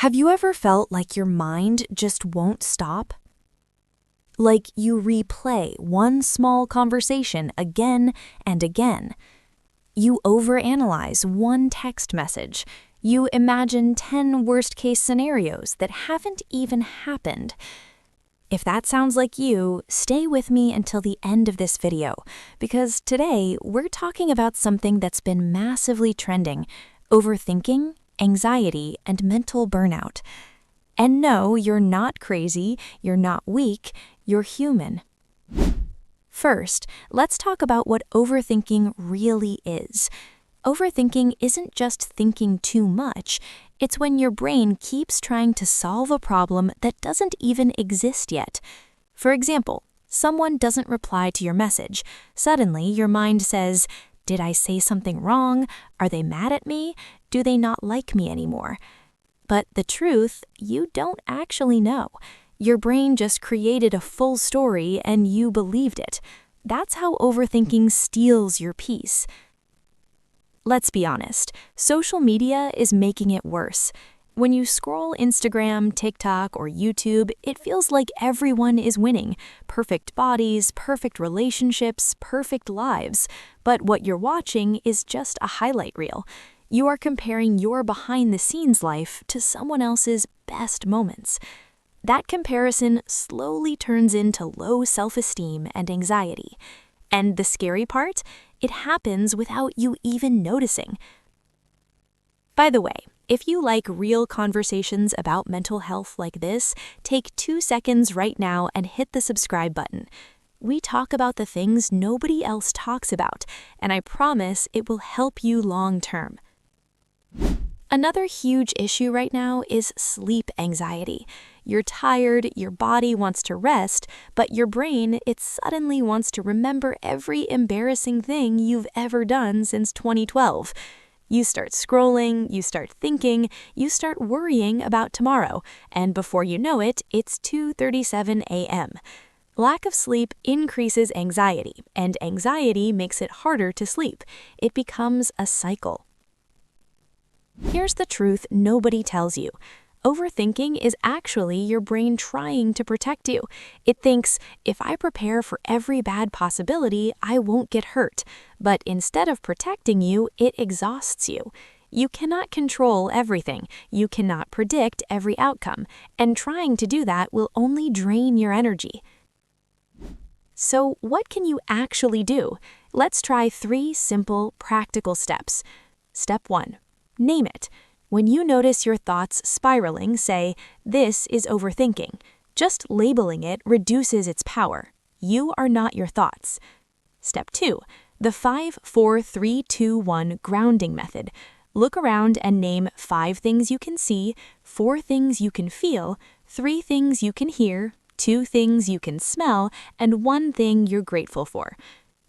Have you ever felt like your mind just won't stop? Like you replay one small conversation again and again. You overanalyze one text message. You imagine 10 worst-case scenarios that haven't even happened. If that sounds like you, stay with me until the end of this video, because today we're talking about something that's been massively trending: overthinking, anxiety, and mental burnout. And no, you're not crazy, you're not weak, you're human. First, let's talk about what overthinking really is. Overthinking isn't just thinking too much, it's when your brain keeps trying to solve a problem that doesn't even exist yet. For example, someone doesn't reply to your message. Suddenly, your mind says, "Did I say something wrong? Are they mad at me? Do they not like me anymore?" But the truth, you don't actually know. Your brain just created a full story and you believed it. That's how overthinking steals your peace. Let's be honest, social media is making it worse. When you scroll Instagram, TikTok, or YouTube, it feels like everyone is winning. Perfect bodies, perfect relationships, perfect lives. But what you're watching is just a highlight reel. You are comparing your behind-the-scenes life to someone else's best moments. That comparison slowly turns into low self-esteem and anxiety. And the scary part? It happens without you even noticing. By the way, if you like real conversations about mental health like this, take 2 seconds right now and hit the subscribe button. We talk about the things nobody else talks about, and I promise it will help you long term. Another huge issue right now is sleep anxiety. You're tired, your body wants to rest, but your brain, it suddenly wants to remember every embarrassing thing you've ever done since 2012. You start scrolling, you start thinking, you start worrying about tomorrow, and before you know it, it's 2:37 a.m. Lack of sleep increases anxiety, and anxiety makes it harder to sleep. It becomes a cycle. Here's the truth nobody tells you. Overthinking is actually your brain trying to protect you. It thinks, if I prepare for every bad possibility, I won't get hurt. But instead of protecting you, it exhausts you. You cannot control everything. You cannot predict every outcome. And trying to do that will only drain your energy. So what can you actually do? Let's try 3 simple, practical steps. Step 1. Name it. When you notice your thoughts spiraling, say, "This is overthinking." Just labeling it reduces its power. You are not your thoughts. Step 2. The 5-4-3-2-1 grounding method. Look around and name 5 things you can see, 4 things you can feel, 3 things you can hear, 2 things you can smell, and 1 thing you're grateful for.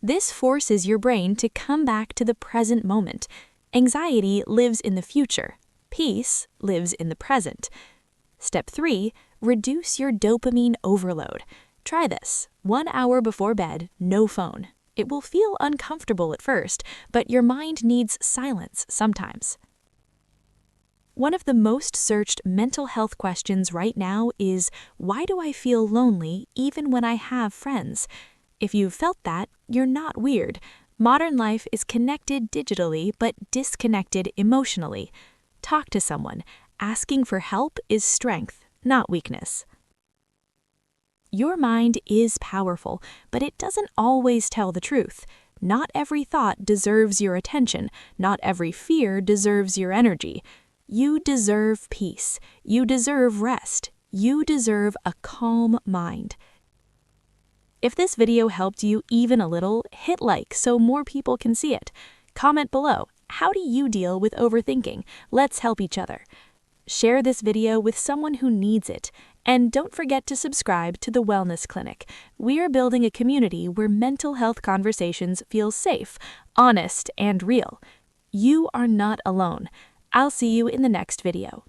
This forces your brain to come back to the present moment. Anxiety lives in the future. Peace lives in the present. Step 3. Reduce your dopamine overload. Try this. 1 hour before bed, no phone. It will feel uncomfortable at first, but your mind needs silence sometimes. One of the most searched mental health questions right now is, why do I feel lonely even when I have friends? If you've felt that, you're not weird. Modern life is connected digitally but disconnected emotionally. Talk to someone. Asking for help is strength, not weakness. Your mind is powerful, but it doesn't always tell the truth. Not every thought deserves your attention. Not every fear deserves your energy. You deserve peace. You deserve rest. You deserve a calm mind. If this video helped you even a little, hit like so more people can see it. Comment below, how do you deal with overthinking? Let's help each other. Share this video with someone who needs it. And don't forget to subscribe to the Wellness Clinic. We are building a community where mental health conversations feel safe, honest, and real. You are not alone. I'll see you in the next video.